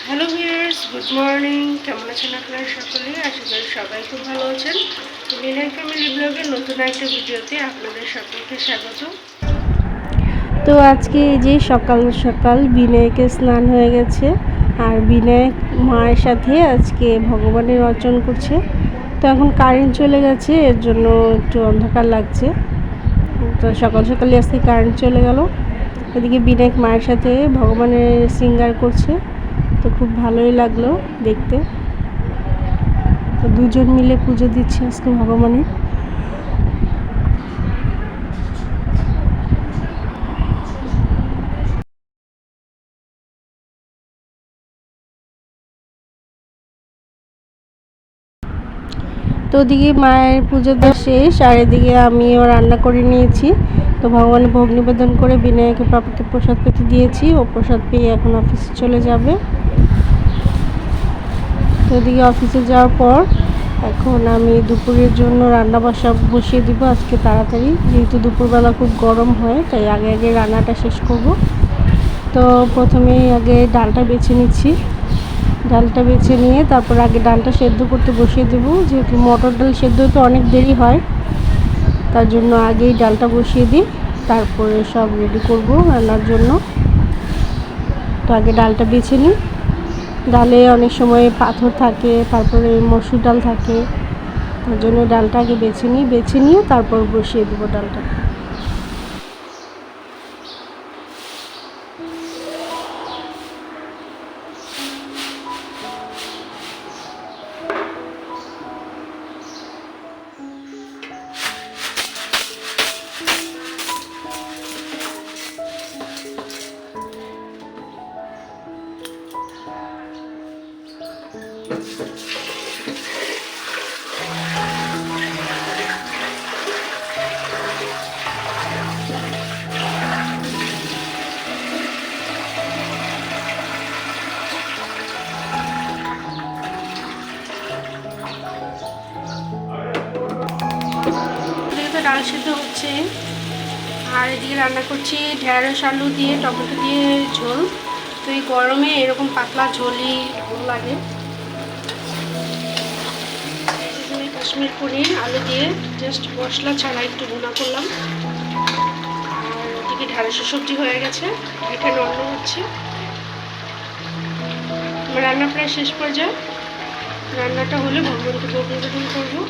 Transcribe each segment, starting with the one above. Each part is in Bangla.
Hello viewers, good morning. কেমন আছেন আপনারা সকলে? আশা করি সবাই খুব ভালো আছেন। বিনয় ফ্যামিলি ব্লগের নতুন একটা ভিডিওতে আপনাদের সকলকে স্বাগত। তো আজকে এই যে সকাল সকাল বিনয়কে স্নান হয়ে গেছে, আর বিনয় মায়ের সাথে আজকে ভগবানের অর্চন করছে। তো এখন কারেন্ট চলে গেছে, এর জন্য একটু অন্ধকার লাগছে। তো সকাল সকালে আজকে কারেন্ট চলে গেল। এদিকে বিনয় মায়ের সাথে ভগবানের সিঙ্গার করছে, তো খুব ভালোই লাগলো দেখতে। তো দুজন মিলে পুজো দিচ্ছে আজকে ভগবানের। তো ওদিকে মায়ের পুজো দেওয়া শেষ, আর এদিকে আমিও রান্না করে নিয়েছি। তো ভগবানের ভোগ নিবেদন করে বিনয়কে পাপাকে প্রসাদ পেতে দিয়েছি। ও প্রসাদ পেয়ে এখন অফিসে চলে যাবে। তো ওদিকে অফিসে যাওয়ার পর এখন আমি দুপুরের জন্য রান্না বসিয়ে দিব আজকে তাড়াতাড়ি, যেহেতু দুপুরবেলা খুব গরম হয়, তাই আগে আগে রান্নাটা শেষ করব। তো প্রথমেই আগে ডালটা বেছে নিচ্ছি। ডালটা বেছে নিয়ে তারপর আগে ডালটা সেদ্ধ করতে বসিয়ে দেবো, যেহেতু মটর ডাল সেদ্ধ হতে অনেক দেরি হয়, তার জন্য আগেই ডালটা বসিয়ে দিই, তারপরে সব রেডি করব রান্নার জন্য। তো আগে ডালটা বেছে নিই। ডালে অনেক সময় পাথর থাকে, তারপরে মসুর ডাল থাকে, তার জন্য ডালটা আগে বেছে নিয়ে তারপর বসিয়ে দেবো ডালটা। ডাল সিদ্ধ হচ্ছে, আর এদিকে রান্না করছি ঢেঁড়স আলু দিয়ে টমেটো দিয়ে ঝোল। তো এই গরমে এরকম পাতলা ঝোলই ভালো লাগে। কাশ্মীর পনির আলু দিয়ে জাস্ট মশলা ছাড়া একটু ভুনা করলাম। আর ওদিকে ঢেঁড়সের সবজি হয়ে গেছে, এখানে অন্য হচ্ছে। রান্না প্রায় শেষ পর্যায়ে। রান্নাটা হলে ভগবানকে ভোগ নিবেদন করবো।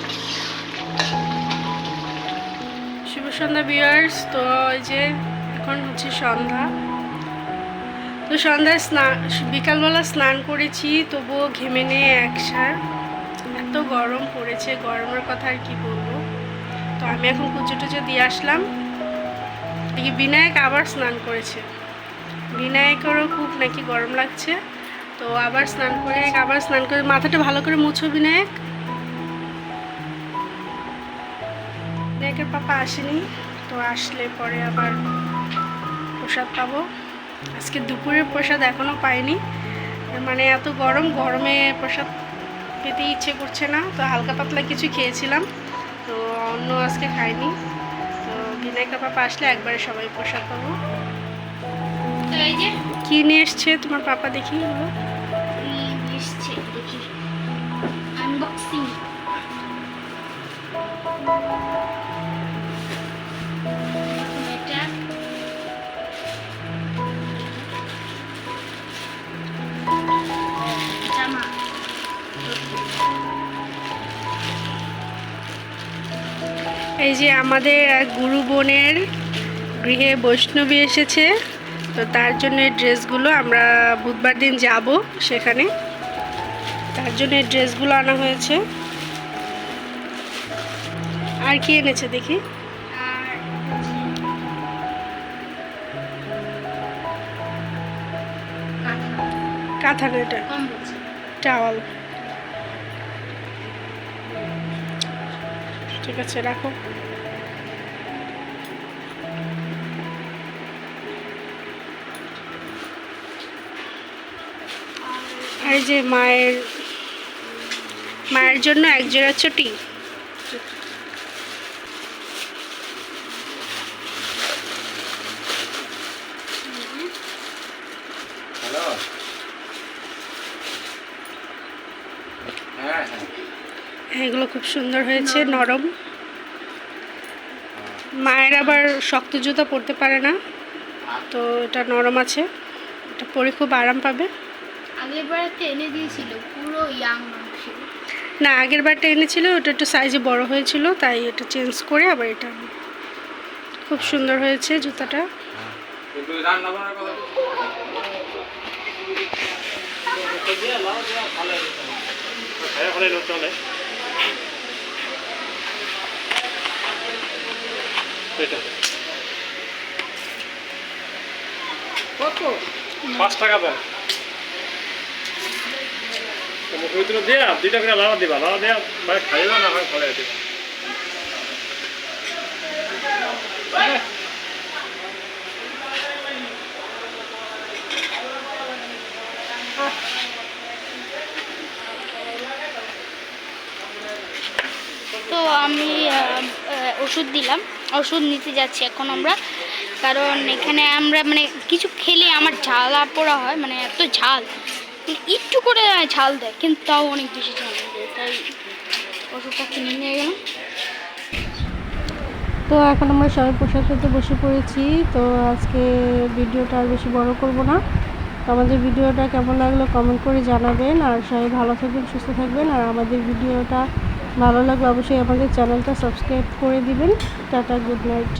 শুভ সন্ধ্যা ভিউয়ার্স। তো এই যে এখন হচ্ছে সন্ধ্যা। তো সন্ধ্যায় বিকালবেলা স্নান করেছি, তবুও ঘেমে নিয়ে একসার। এত গরম পড়েছে, গরমের কথা আর কি বলবো। তো আমি এখন পুজো টুজো দিয়ে আসলাম। দেখি বিনায়ক আবার স্নান করেছে। বিনায়কেরও খুব নাকি গরম লাগছে, তো আবার স্নান করে মাথাটা ভালো করে মুছো বিনায়ক। বিনায়কের পাপা আসেনি, তো আসলে পরে আবার প্রসাদ পাবো। আজকে দুপুরের প্রসাদ এখনও পাইনি, মানে এত গরমে প্রসাদ পেতে ইচ্ছে করছে না, তো হালকা পাতলা কিছু খেয়েছিলাম, তো অন্য আজকে খাইনি। তো বিনায়কের পাপা আসলে একবারে সবাই প্রসাদ পাবো। কি নিয়ে এসছে তোমার পাপা দেখি? আনবক্সিং। এই যে আমাদের এক গুরু বোনের গৃহে বৈষ্ণবী এসেছে, তো তার জন্য এই ড্রেসগুলো আমরা বুধবার দিন যাব সেখানে, তার জন্য এই ড্রেসগুলো আনা হয়েছে। আর কি এনেছে দেখি? কাঁথা না, এটা টাওয়াল। ঠিক আছে, রাখো। এই যে মায়ের জন্য একজোড়া চটি। এগুলো খুব সুন্দর হয়েছে, নরম। মায়ের আবার শক্ত জুতা পরতে পারে না, তো এটা নরম আছে, এটা পরে খুব আরাম পাবে। আগেরবার একটা এনে দিয়েছিল, পুরো ইয়াং ছিল না, আগের বারটা এনেছিল ওটা একটু সাইজে বড় হয়েছিল, তাই এটা চেঞ্জ করে আবার এটা খুব সুন্দর হয়েছে জুতাটা। কত? 5 টাকা দাও। ভিতরে দিয়া 2টা করে লাড়া দিবা, লাড়া দিয়া ভাই খাইবা না হয় ফলে দিবা। তো আমি ওষুধ দিলাম, ওষুধ নিতে যাচ্ছি এখন আমরা, কারণ এখানে আমরা মানে কিছু খেলে আমার ঝালা পোড়া হয়, মানে এত ঝাল, একটু করে ঝাল দেয় কিন্তু তাও অনেক বেশি ঝাল দেয়, তাই ওষুধটা কিনে নিয়ে গেলাম। তো এখন আমরা সবাই প্রসাদ খেতে বসে পড়েছি। তো আজকে ভিডিওটা আর বেশি বড় করব না। তো আমাদের ভিডিওটা কেমন লাগলো কমেন্ট করে জানাবেন, আর সবাই ভালো থাকবেন, সুস্থ থাকবেন, আর আমাদের ভিডিওটা ভালো লাগলে অবশ্যই আমাদের চ্যানেলটা সাবস্ক্রাইব করে দিবেন। Tata, good night.